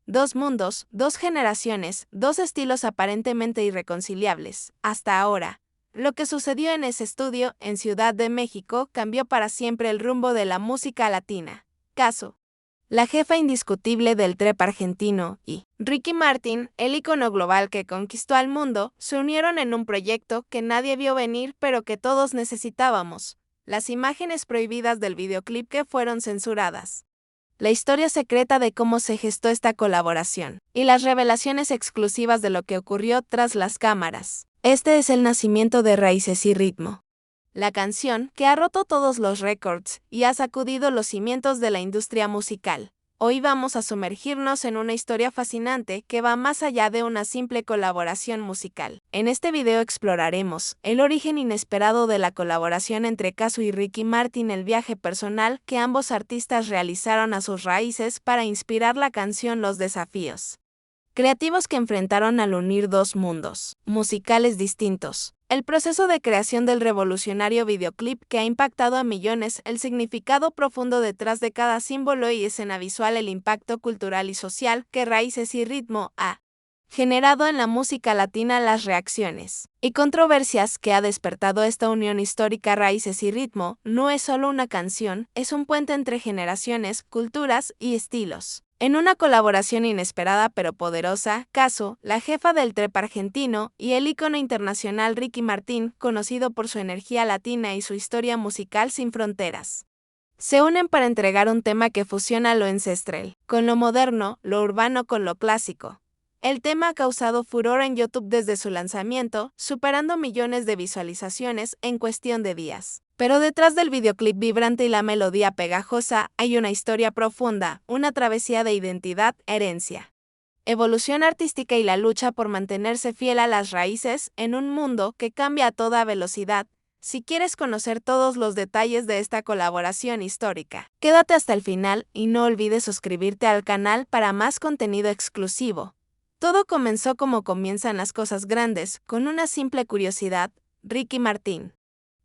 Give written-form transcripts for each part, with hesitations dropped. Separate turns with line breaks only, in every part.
Dos mundos, dos generaciones, dos estilos aparentemente irreconciliables. Hasta ahora, lo que sucedió en ese estudio en Ciudad de México cambió para siempre el rumbo de la música latina. Caso: la jefa indiscutible del trap argentino y Ricky Martin, el ícono global que conquistó al mundo, se unieron en un proyecto que nadie vio venir pero que todos necesitábamos: las imágenes prohibidas del videoclip que fueron censuradas. La historia secreta de cómo se gestó esta colaboración y las revelaciones exclusivas de lo que ocurrió tras las cámaras. Este es el nacimiento de Raíces y Ritmo, la canción que ha roto todos los récords y ha sacudido los cimientos de la industria musical. Hoy vamos a sumergirnos en una historia fascinante que va más allá de una simple colaboración musical. En este video exploraremos el origen inesperado de la colaboración entre Casu y Ricky Martin, el viaje personal que ambos artistas realizaron a sus raíces para inspirar la canción, los desafíos creativos que enfrentaron al unir dos mundos musicales distintos, el proceso de creación del revolucionario videoclip que ha impactado a millones, el significado profundo detrás de cada símbolo y escena visual, el impacto cultural y social que Raíces y Ritmo ha generado en la música latina, las reacciones y controversias que ha despertado esta unión histórica. Raíces y Ritmo no es solo una canción, es un puente entre generaciones, culturas y estilos. En una colaboración inesperada pero poderosa, Casu, la jefa del trap argentino, y el ícono internacional Ricky Martin, conocido por su energía latina y su historia musical sin fronteras, se unen para entregar un tema que fusiona lo ancestral con lo moderno, lo urbano con lo clásico. El tema ha causado furor en YouTube desde su lanzamiento, superando millones de visualizaciones en cuestión de días. Pero detrás del videoclip vibrante y la melodía pegajosa hay una historia profunda, una travesía de identidad, herencia, evolución artística y la lucha por mantenerse fiel a las raíces en un mundo que cambia a toda velocidad. Si quieres conocer todos los detalles de esta colaboración histórica, quédate hasta el final y no olvides suscribirte al canal para más contenido exclusivo. Todo comenzó como comienzan las cosas grandes, con una simple curiosidad: Ricky Martin,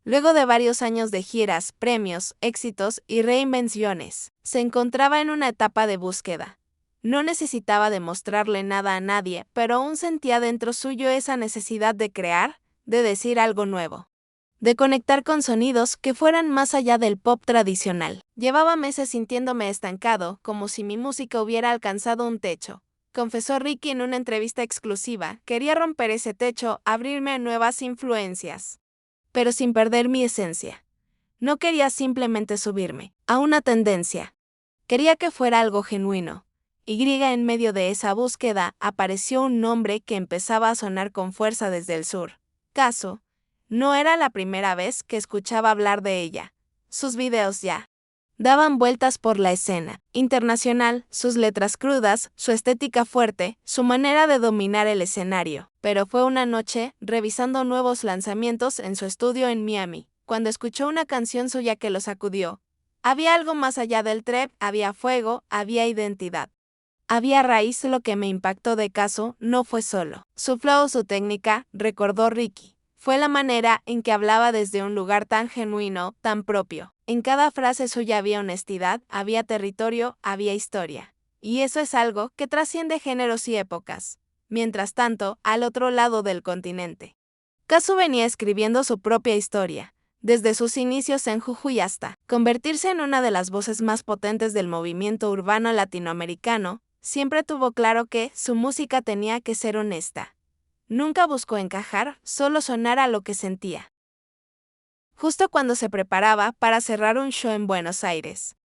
luego de varios años de giras, premios, éxitos y reinvenciones, se encontraba en una etapa de búsqueda. No necesitaba demostrarle nada a nadie, pero aún sentía dentro suyo esa necesidad de crear, de decir algo nuevo, de conectar con sonidos que fueran más allá del pop tradicional. Llevaba meses sintiéndome estancado, como si mi música hubiera alcanzado un techo, confesó Ricky en una entrevista exclusiva. Quería romper ese techo, abrirme a nuevas influencias, pero sin perder mi esencia. No quería simplemente subirme a una tendencia. Quería que fuera algo genuino. En medio de esa búsqueda apareció un nombre que empezaba a sonar con fuerza desde el sur: Casu. No era la primera vez que escuchaba hablar de ella. Sus videos ya daban vueltas por la escena internacional, sus letras crudas, su estética fuerte, su manera de dominar el escenario. Pero fue una noche, revisando nuevos lanzamientos en su estudio en Miami, cuando escuchó una canción suya que lo sacudió. Había algo más allá del trap, había fuego, había identidad, había raíz. Lo que me impactó de Casu no fue solo su flow o su técnica, recordó Ricky. Fue la manera en que hablaba desde un lugar tan genuino, tan propio. En cada frase suya había honestidad, había territorio, había historia. Y eso es algo que trasciende géneros y épocas. Mientras tanto, al otro lado del continente, Casu venía escribiendo su propia historia, desde sus inicios en Jujuy hasta convertirse en una de las voces más potentes del movimiento urbano latinoamericano. Siempre tuvo claro que su música tenía que ser honesta. Nunca buscó encajar, solo sonar a lo que sentía. Justo cuando se preparaba para cerrar un show en Buenos Aires,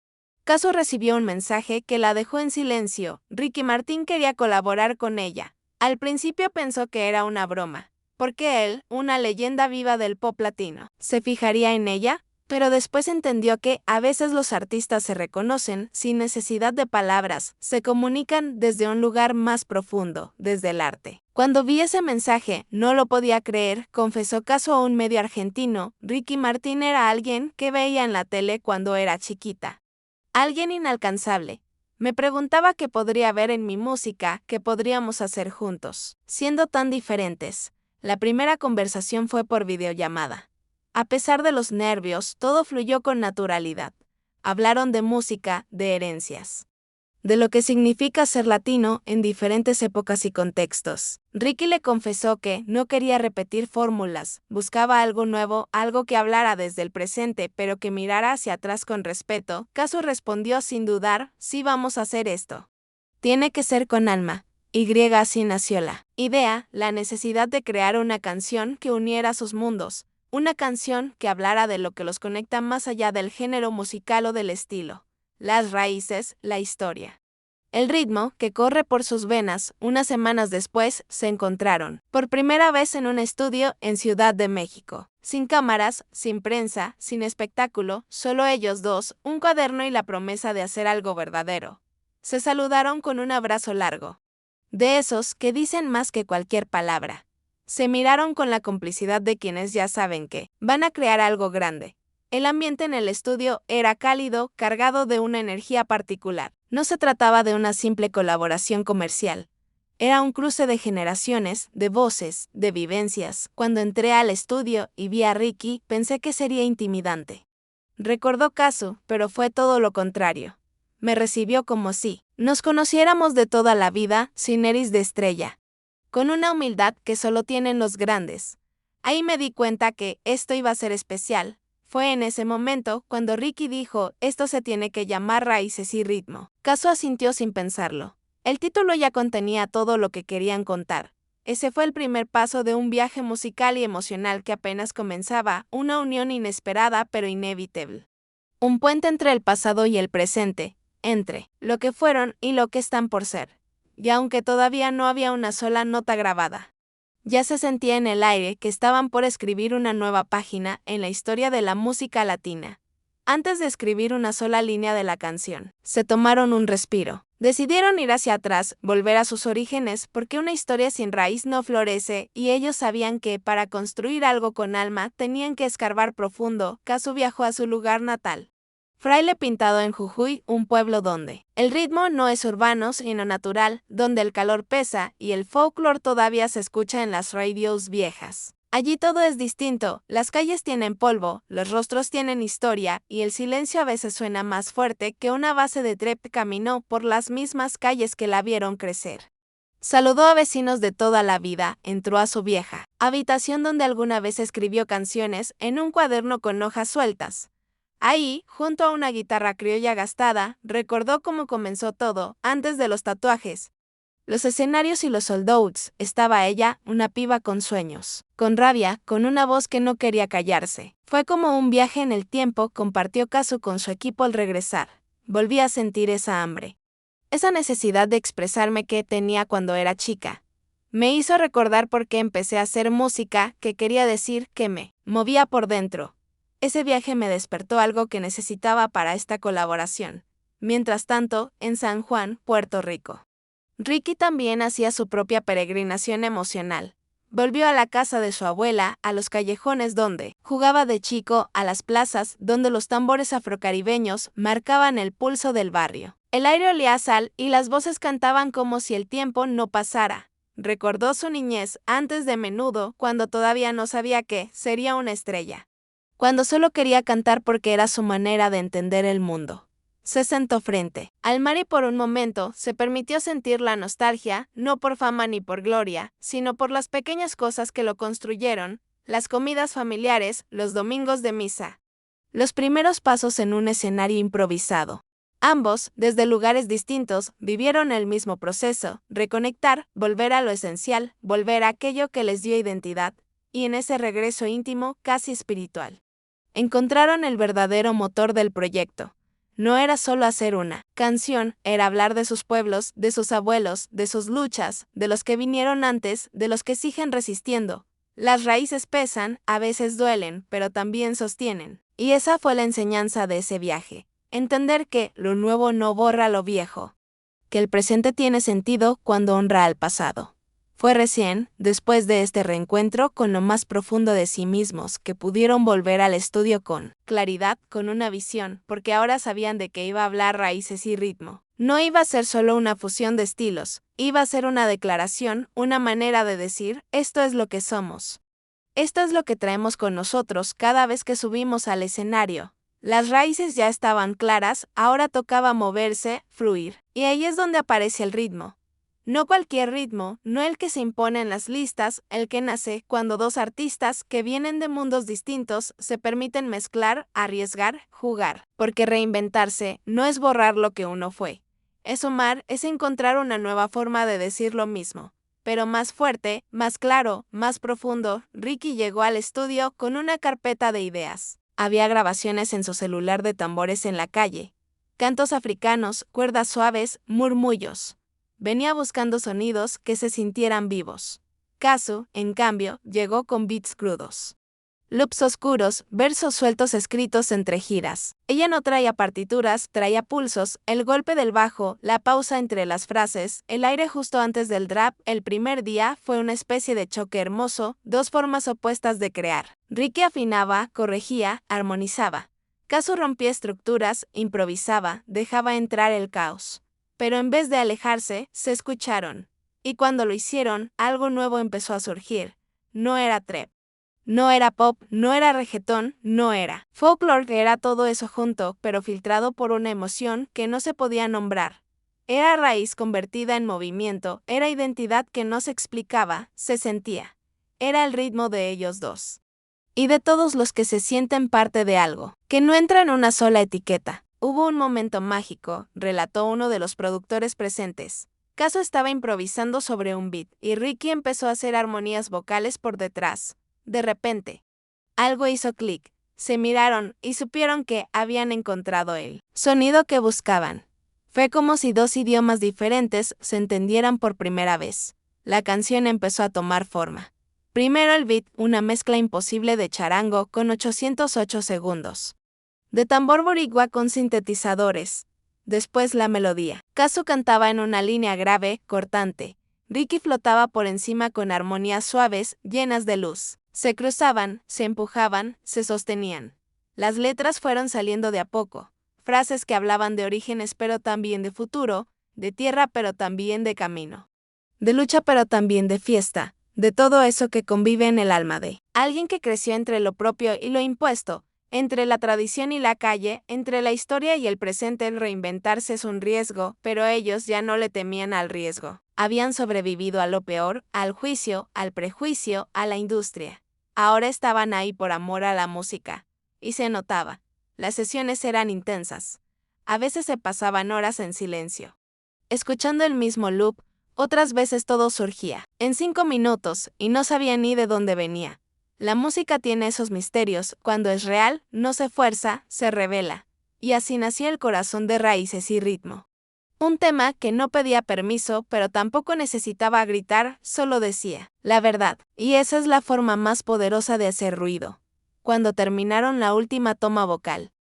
Casu recibió un mensaje que la dejó en silencio. Ricky Martin quería colaborar con ella. Al principio pensó que era una broma, porque él, una leyenda viva del pop latino, se fijaría en ella, pero después entendió que a veces los artistas se reconocen sin necesidad de palabras, se comunican desde un lugar más profundo, desde el arte. Cuando vi ese mensaje, no lo podía creer, confesó Casu a un medio argentino. Ricky Martin era alguien que veía en la tele cuando era chiquita. Alguien inalcanzable. Me preguntaba qué podría ver en mi música, qué podríamos hacer juntos, siendo tan diferentes. La primera conversación fue por videollamada. A pesar de los nervios, todo fluyó con naturalidad. Hablaron de música, de herencias, de lo que significa ser latino en diferentes épocas y contextos. Ricky le confesó que no quería repetir fórmulas, buscaba algo nuevo, algo que hablara desde el presente pero que mirara hacia atrás con respeto. Casu respondió sin dudar: sí, vamos a hacer esto. Tiene que ser con alma. Así nació la idea, la necesidad de crear una canción que uniera sus mundos, una canción que hablara de lo que los conecta más allá del género musical o del estilo, las raíces, la historia. El ritmo que corre por sus venas. Unas semanas después, se encontraron, por primera vez en un estudio en Ciudad de México. Sin cámaras, sin prensa, sin espectáculo, solo ellos dos, un cuaderno y la promesa de hacer algo verdadero. Se saludaron con un abrazo largo, de esos que dicen más que cualquier palabra. Se miraron con la complicidad de quienes ya saben que van a crear algo grande. El ambiente en el estudio era cálido, cargado de una energía particular. No se trataba de una simple colaboración comercial. Era un cruce de generaciones, de voces, de vivencias. Cuando entré al estudio y vi a Ricky, pensé que sería intimidante. Recordó Casu, pero fue todo lo contrario. Me recibió como si nos conociéramos de toda la vida, sin eris de estrella, con una humildad que solo tienen los grandes. Ahí me di cuenta que esto iba a ser especial. Fue en ese momento cuando Ricky dijo: esto se tiene que llamar Raíces y Ritmo. Casu asintió sin pensarlo. El título ya contenía todo lo que querían contar. Ese fue el primer paso de un viaje musical y emocional que apenas comenzaba, una unión inesperada pero inevitable. Un puente entre el pasado y el presente, entre lo que fueron y lo que están por ser. Y aunque todavía no había una sola nota grabada, ya se sentía en el aire que estaban por escribir una nueva página en la historia de la música latina. Antes de escribir una sola línea de la canción, se tomaron un respiro. Decidieron ir hacia atrás, volver a sus orígenes, porque una historia sin raíz no florece, y ellos sabían que, para construir algo con alma, tenían que escarbar profundo. Casu viajó a su lugar natal, Fraile Pintado, en Jujuy, un pueblo donde el ritmo no es urbano sino natural, donde el calor pesa y el folclore todavía se escucha en las radios viejas. Allí todo es distinto, las calles tienen polvo, los rostros tienen historia y el silencio a veces suena más fuerte que una base de trep. Caminó por las mismas calles que la vieron crecer. Saludó a vecinos de toda la vida, entró a su vieja habitación donde alguna vez escribió canciones en un cuaderno con hojas sueltas. Ahí, junto a una guitarra criolla gastada, recordó cómo comenzó todo, antes de los tatuajes, los escenarios y los sold-outs. Estaba ella, una piba con sueños, con rabia, con una voz que no quería callarse. Fue como un viaje en el tiempo. Compartió Casu con su equipo al regresar. Volví a sentir esa hambre, esa necesidad de expresarme que tenía cuando era chica. Me hizo recordar por qué empecé a hacer música, que quería decir que me movía por dentro. Ese viaje me despertó algo que necesitaba para esta colaboración. Mientras tanto, en San Juan, Puerto Rico, Ricky también hacía su propia peregrinación emocional. Volvió a la casa de su abuela, a los callejones donde jugaba de chico, a las plazas donde los tambores afrocaribeños marcaban el pulso del barrio. El aire olía a sal y las voces cantaban como si el tiempo no pasara. Recordó su niñez antes de Menudo, cuando todavía no sabía que sería una estrella, cuando solo quería cantar porque era su manera de entender el mundo. Se sentó frente al mar y por un momento se permitió sentir la nostalgia, no por fama ni por gloria, sino por las pequeñas cosas que lo construyeron, las comidas familiares, los domingos de misa, los primeros pasos en un escenario improvisado. Ambos, desde lugares distintos, vivieron el mismo proceso: reconectar, volver a lo esencial, volver a aquello que les dio identidad, y en ese regreso íntimo, casi espiritual, encontraron el verdadero motor del proyecto. No era solo hacer una canción, era hablar de sus pueblos, de sus abuelos, de sus luchas, de los que vinieron antes, de los que siguen resistiendo. Las raíces pesan, a veces duelen, pero también sostienen. Y esa fue la enseñanza de ese viaje. Entender que lo nuevo no borra lo viejo, que el presente tiene sentido cuando honra al pasado. Fue recién, después de este reencuentro con lo más profundo de sí mismos, que pudieron volver al estudio con claridad, con una visión, porque ahora sabían de qué iba a hablar Raíces y Ritmo. No iba a ser solo una fusión de estilos, iba a ser una declaración, una manera de decir: esto es lo que somos. Esto es lo que traemos con nosotros cada vez que subimos al escenario. Las raíces ya estaban claras, ahora tocaba moverse, fluir. Y ahí es donde aparece el ritmo. No cualquier ritmo, no el que se impone en las listas, el que nace cuando dos artistas que vienen de mundos distintos se permiten mezclar, arriesgar, jugar. Porque reinventarse no es borrar lo que uno fue. Es sumar, es encontrar una nueva forma de decir lo mismo. Pero más fuerte, más claro, más profundo, Ricky llegó al estudio con una carpeta de ideas. Había grabaciones en su celular de tambores en la calle, cantos africanos, cuerdas suaves, murmullos. Venía buscando sonidos que se sintieran vivos. Kazu, en cambio, llegó con beats crudos. Loops oscuros, versos sueltos escritos entre giras. Ella no traía partituras, traía pulsos, el golpe del bajo, la pausa entre las frases, el aire justo antes del drop. El primer día fue una especie de choque hermoso, dos formas opuestas de crear. Ricky afinaba, corregía, armonizaba. Kazu rompía estructuras, improvisaba, dejaba entrar el caos. Pero en vez de alejarse, se escucharon. Y cuando lo hicieron, algo nuevo empezó a surgir. No era trap. No era pop, no era reggaetón, no era folklore, era todo eso junto, pero filtrado por una emoción que no se podía nombrar. Era raíz convertida en movimiento, era identidad que no se explicaba, se sentía. Era el ritmo de ellos dos. Y de todos los que se sienten parte de algo, que no entra en una sola etiqueta. Hubo un momento mágico, relató uno de los productores presentes. Kazu estaba improvisando sobre un beat, y Ricky empezó a hacer armonías vocales por detrás. De repente, algo hizo clic, se miraron y supieron que habían encontrado el sonido que buscaban. Fue como si dos idiomas diferentes se entendieran por primera vez. La canción empezó a tomar forma. Primero el beat, una mezcla imposible de charango con 808 segundos. De tambor boricua con sintetizadores. Después la melodía. Kazu cantaba en una línea grave, cortante. Ricky flotaba por encima con armonías suaves, llenas de luz. Se cruzaban, se empujaban, se sostenían. Las letras fueron saliendo de a poco. Frases que hablaban de orígenes pero también de futuro, de tierra pero también de camino. De lucha pero también de fiesta, de todo eso que convive en el alma de alguien que creció entre lo propio y lo impuesto, entre la tradición y la calle, entre la historia y el presente. El reinventarse es un riesgo, pero ellos ya no le temían al riesgo. Habían sobrevivido a lo peor, al juicio, al prejuicio, a la industria. Ahora estaban ahí por amor a la música. Y se notaba. Las sesiones eran intensas. A veces se pasaban horas en silencio, escuchando el mismo loop, otras veces todo surgía en 5 minutos y no sabían ni de dónde venía. La música tiene esos misterios, cuando es real, no se fuerza, se revela. Y así nació el corazón de Raíces y Ritmo. Un tema que no pedía permiso, pero tampoco necesitaba gritar, solo decía la verdad. Y esa es la forma más poderosa de hacer ruido. Cuando terminaron la última toma vocal,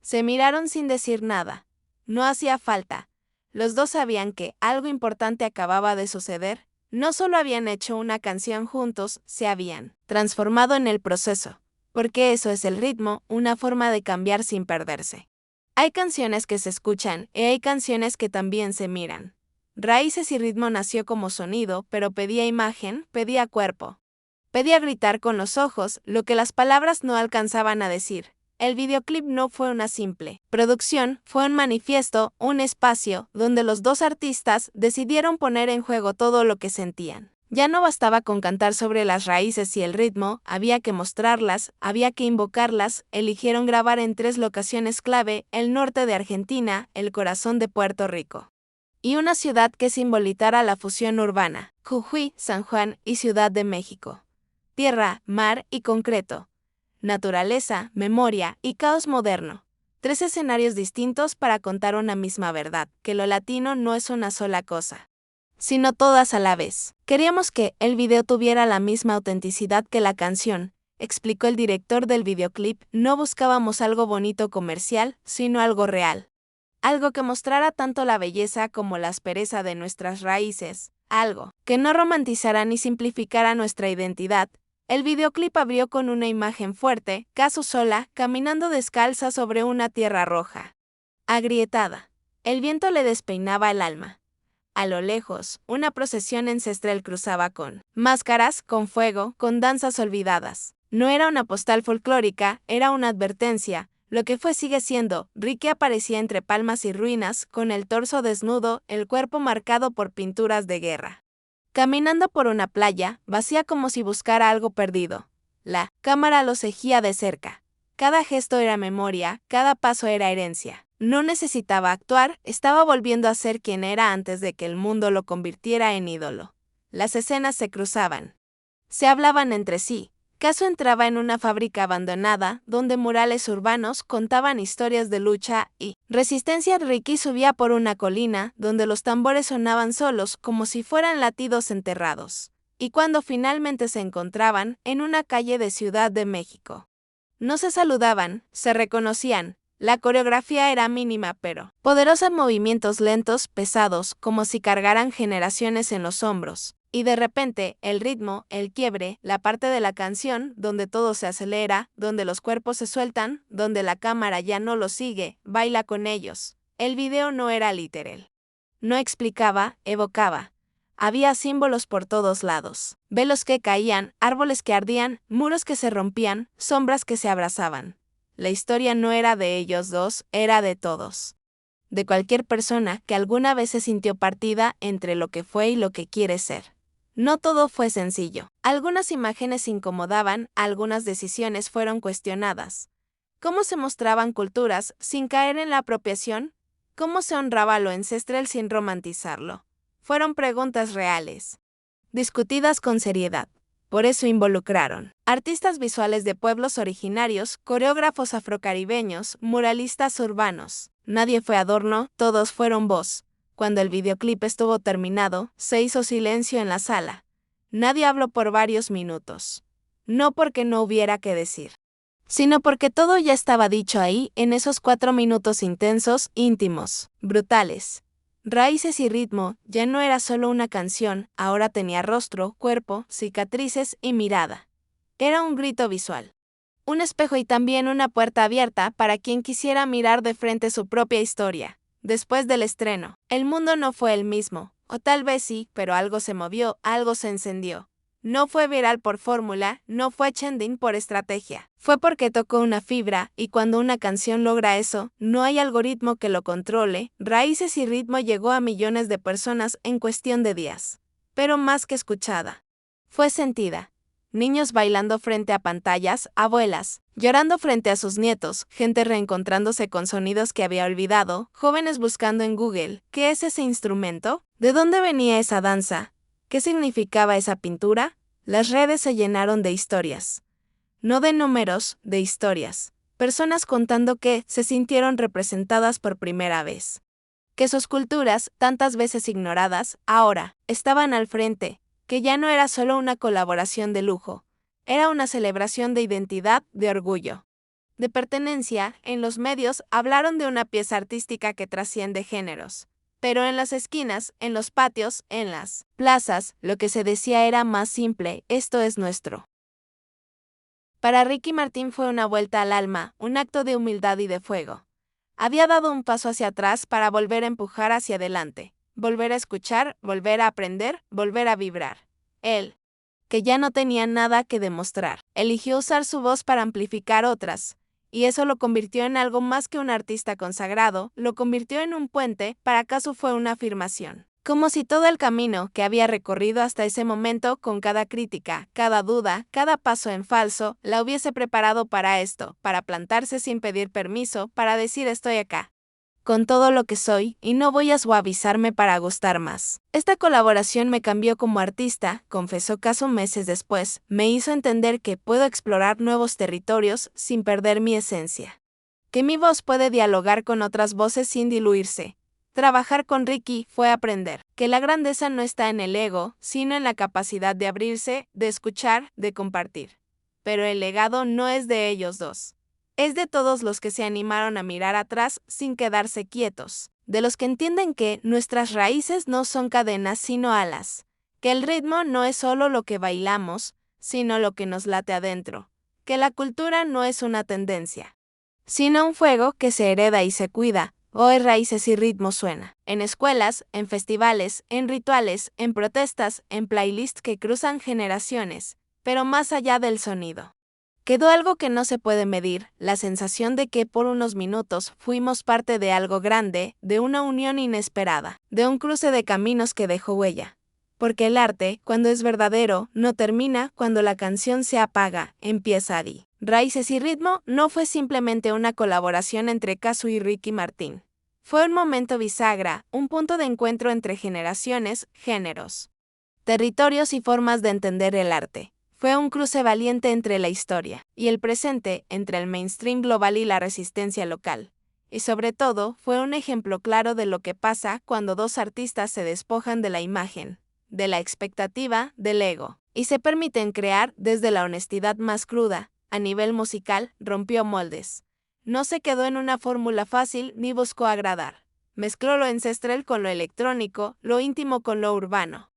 se miraron sin decir nada. No hacía falta. Los dos sabían que algo importante acababa de suceder. No solo habían hecho una canción juntos, se habían transformado en el proceso. Porque eso es el ritmo, una forma de cambiar sin perderse. Hay canciones que se escuchan y hay canciones que también se miran. Raíces y Ritmo nació como sonido, pero pedía imagen, pedía cuerpo. Pedía gritar con los ojos lo que las palabras no alcanzaban a decir. El videoclip no fue una simple producción, fue un manifiesto, un espacio donde los dos artistas decidieron poner en juego todo lo que sentían. Ya no bastaba con cantar sobre las raíces y el ritmo, había que mostrarlas, había que invocarlas. Eligieron grabar en 3 locaciones clave: el norte de Argentina, el corazón de Puerto Rico, y una ciudad que simbolizara la fusión urbana: Jujuy, San Juan y Ciudad de México. Tierra, mar y concreto. Naturaleza, memoria y caos moderno. 3 escenarios distintos para contar una misma verdad, que lo latino no es una sola cosa, sino todas a la vez. Queríamos que el video tuviera la misma autenticidad que la canción, explicó el director del videoclip. No buscábamos algo bonito comercial, sino algo real. Algo que mostrara tanto la belleza como la aspereza de nuestras raíces, algo que no romantizara ni simplificara nuestra identidad. El videoclip abrió con una imagen fuerte, Kazu sola, caminando descalza sobre una tierra roja, agrietada. El viento le despeinaba el alma. A lo lejos, una procesión ancestral cruzaba con máscaras, con fuego, con danzas olvidadas. No era una postal folclórica, era una advertencia. Lo que fue sigue siendo, Ricky aparecía entre palmas y ruinas, con el torso desnudo, el cuerpo marcado por pinturas de guerra. Caminando por una playa, vacía como si buscara algo perdido. La cámara lo seguía de cerca. Cada gesto era memoria, cada paso era herencia. No necesitaba actuar, estaba volviendo a ser quien era antes de que el mundo lo convirtiera en ídolo. Las escenas se cruzaban. Se hablaban entre sí. Caso entraba en una fábrica abandonada, donde murales urbanos contaban historias de lucha y resistencia. Ricky subía por una colina, donde los tambores sonaban solos como si fueran latidos enterrados. Y cuando finalmente se encontraban, en una calle de Ciudad de México. No se saludaban, se reconocían. La coreografía era mínima pero poderosa, movimientos lentos, pesados, como si cargaran generaciones en los hombros. Y de repente, el ritmo, el quiebre, la parte de la canción, donde todo se acelera, donde los cuerpos se sueltan, donde la cámara ya no los sigue, baila con ellos. El video no era literal. No explicaba, evocaba. Había símbolos por todos lados. Velos que caían, árboles que ardían, muros que se rompían, sombras que se abrazaban. La historia no era de ellos dos, era de todos. De cualquier persona que alguna vez se sintió partida entre lo que fue y lo que quiere ser. No todo fue sencillo. Algunas imágenes incomodaban, algunas decisiones fueron cuestionadas. ¿Cómo se mostraban culturas sin caer en la apropiación? ¿Cómo se honraba lo ancestral sin romantizarlo? Fueron preguntas reales, discutidas con seriedad. Por eso involucraron artistas visuales de pueblos originarios, coreógrafos afrocaribeños, muralistas urbanos. Nadie fue adorno, todos fueron voz. Cuando el videoclip estuvo terminado, se hizo silencio en la sala. Nadie habló por varios minutos. No porque no hubiera que decir, sino porque todo ya estaba dicho ahí, en esos 4 minutos intensos, íntimos, brutales. Raíces y ritmo ya no era solo una canción, ahora tenía rostro, cuerpo, cicatrices y mirada. Era un grito visual. Un espejo y también una puerta abierta para quien quisiera mirar de frente su propia historia. Después del estreno, el mundo no fue el mismo, o tal vez sí, pero algo se movió, algo se encendió. No fue viral por fórmula, no fue trending por estrategia. Fue porque tocó una fibra, y cuando una canción logra eso, no hay algoritmo que lo controle. Raíces y ritmo llegó a millones de personas en cuestión de días. Pero más que escuchada, fue sentida. Niños bailando frente a pantallas, abuelas llorando frente a sus nietos, gente reencontrándose con sonidos que había olvidado, jóvenes buscando en Google, ¿qué es ese instrumento? ¿De dónde venía esa danza? ¿Qué significaba esa pintura? Las redes se llenaron de historias. No de números, de historias. Personas contando que se sintieron representadas por primera vez. Que sus culturas, tantas veces ignoradas, ahora estaban al frente. Que ya no era solo una colaboración de lujo, era una celebración de identidad, de orgullo, de pertenencia. En los medios hablaron de una pieza artística que trasciende géneros, pero en las esquinas, en los patios, en las plazas, lo que se decía era más simple: esto es nuestro. Para Ricky Martin fue una vuelta al alma, un acto de humildad y de fuego. Había dado un paso hacia atrás para volver a empujar hacia adelante. Volver a escuchar, volver a aprender, volver a vibrar. Él, que ya no tenía nada que demostrar, eligió usar su voz para amplificar otras, y eso lo convirtió en algo más que un artista consagrado, lo convirtió en un puente. Para acaso fue una afirmación. Como si todo el camino que había recorrido hasta ese momento, con cada crítica, cada duda, cada paso en falso, la hubiese preparado para esto, para plantarse sin pedir permiso, para decir: estoy acá, con todo lo que soy, y no voy a suavizarme para gustar más. Esta colaboración me cambió como artista, confesó Caso meses después, me hizo entender que puedo explorar nuevos territorios sin perder mi esencia. Que mi voz puede dialogar con otras voces sin diluirse. Trabajar con Ricky fue aprender que la grandeza no está en el ego, sino en la capacidad de abrirse, de escuchar, de compartir. Pero el legado no es de ellos dos. Es de todos los que se animaron a mirar atrás sin quedarse quietos, de los que entienden que nuestras raíces no son cadenas sino alas, que el ritmo no es solo lo que bailamos, sino lo que nos late adentro, que la cultura no es una tendencia, sino un fuego que se hereda y se cuida. Hoy Raíces y Ritmo suena en escuelas, en festivales, en rituales, en protestas, en playlists que cruzan generaciones, pero más allá del sonido. Quedó algo que no se puede medir, la sensación de que por unos minutos fuimos parte de algo grande, de una unión inesperada, de un cruce de caminos que dejó huella. Porque el arte, cuando es verdadero, no termina cuando la canción se apaga, empieza ahí. Raíces y ritmo no fue simplemente una colaboración entre Casu y Ricky Martin. Fue un momento bisagra, un punto de encuentro entre generaciones, géneros, territorios y formas de entender el arte. Fue un cruce valiente entre la historia y el presente, entre el mainstream global y la resistencia local. Y sobre todo, fue un ejemplo claro de lo que pasa cuando dos artistas se despojan de la imagen, de la expectativa, del ego, y se permiten crear desde la honestidad más cruda. A nivel musical, rompió moldes. No se quedó en una fórmula fácil ni buscó agradar. Mezcló lo ancestral con lo electrónico, lo íntimo con lo urbano,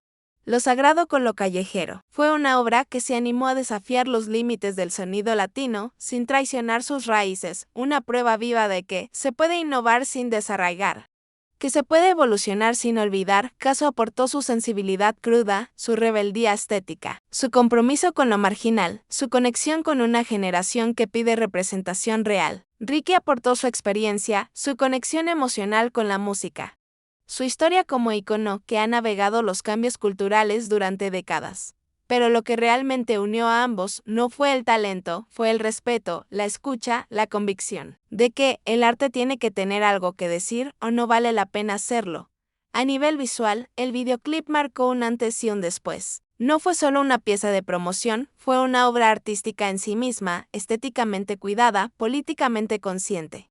lo sagrado con lo callejero. Fue una obra que se animó a desafiar los límites del sonido latino sin traicionar sus raíces, una prueba viva de que se puede innovar sin desarraigar, que se puede evolucionar sin olvidar. Casu aportó su sensibilidad cruda, su rebeldía estética, su compromiso con lo marginal, su conexión con una generación que pide representación real. Ricky aportó su experiencia, su conexión emocional con la música, su historia como ícono que ha navegado los cambios culturales durante décadas. Pero lo que realmente unió a ambos no fue el talento, fue el respeto, la escucha, la convicción de que el arte tiene que tener algo que decir o no vale la pena hacerlo. A nivel visual, el videoclip marcó un antes y un después. No fue solo una pieza de promoción, fue una obra artística en sí misma, estéticamente cuidada, políticamente consciente,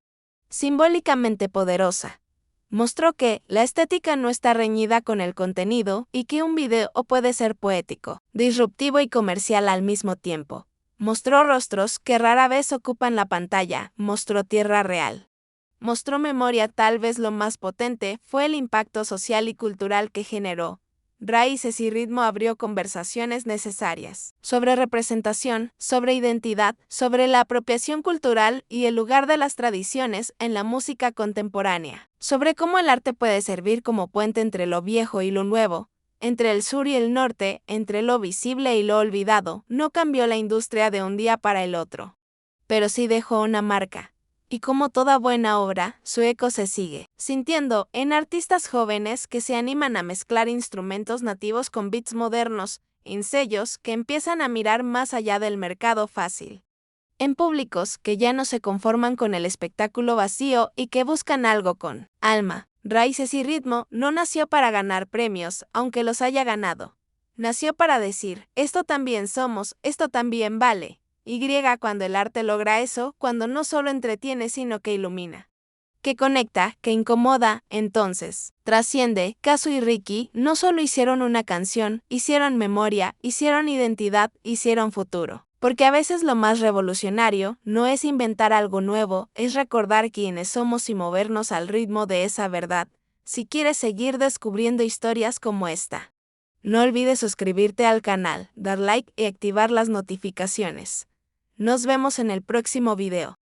simbólicamente poderosa. Mostró que la estética no está reñida con el contenido y que un video puede ser poético, disruptivo y comercial al mismo tiempo. Mostró rostros que rara vez ocupan la pantalla, mostró tierra real. Mostró memoria. Tal vez lo más potente fue el impacto social y cultural que generó. Raíces y ritmo abrió conversaciones necesarias sobre representación, sobre identidad, sobre la apropiación cultural y el lugar de las tradiciones en la música contemporánea, sobre cómo el arte puede servir como puente entre lo viejo y lo nuevo, entre el sur y el norte, entre lo visible y lo olvidado. No cambió la industria de un día para el otro, pero sí dejó una marca. Y como toda buena obra, su eco se sigue sintiendo en artistas jóvenes que se animan a mezclar instrumentos nativos con beats modernos, en sellos que empiezan a mirar más allá del mercado fácil, en públicos que ya no se conforman con el espectáculo vacío y que buscan algo con alma. Raíces y ritmo no nació para ganar premios, aunque los haya ganado. Nació para decir, esto también somos, esto también vale. Cuando el arte logra eso, cuando no solo entretiene sino que ilumina, que conecta, que incomoda, entonces trasciende. Casu y Ricky no solo hicieron una canción, hicieron memoria, hicieron identidad, hicieron futuro. Porque a veces lo más revolucionario no es inventar algo nuevo, es recordar quiénes somos y movernos al ritmo de esa verdad. Si quieres seguir descubriendo historias como esta, no olvides suscribirte al canal, dar like y activar las notificaciones. Nos vemos en el próximo video.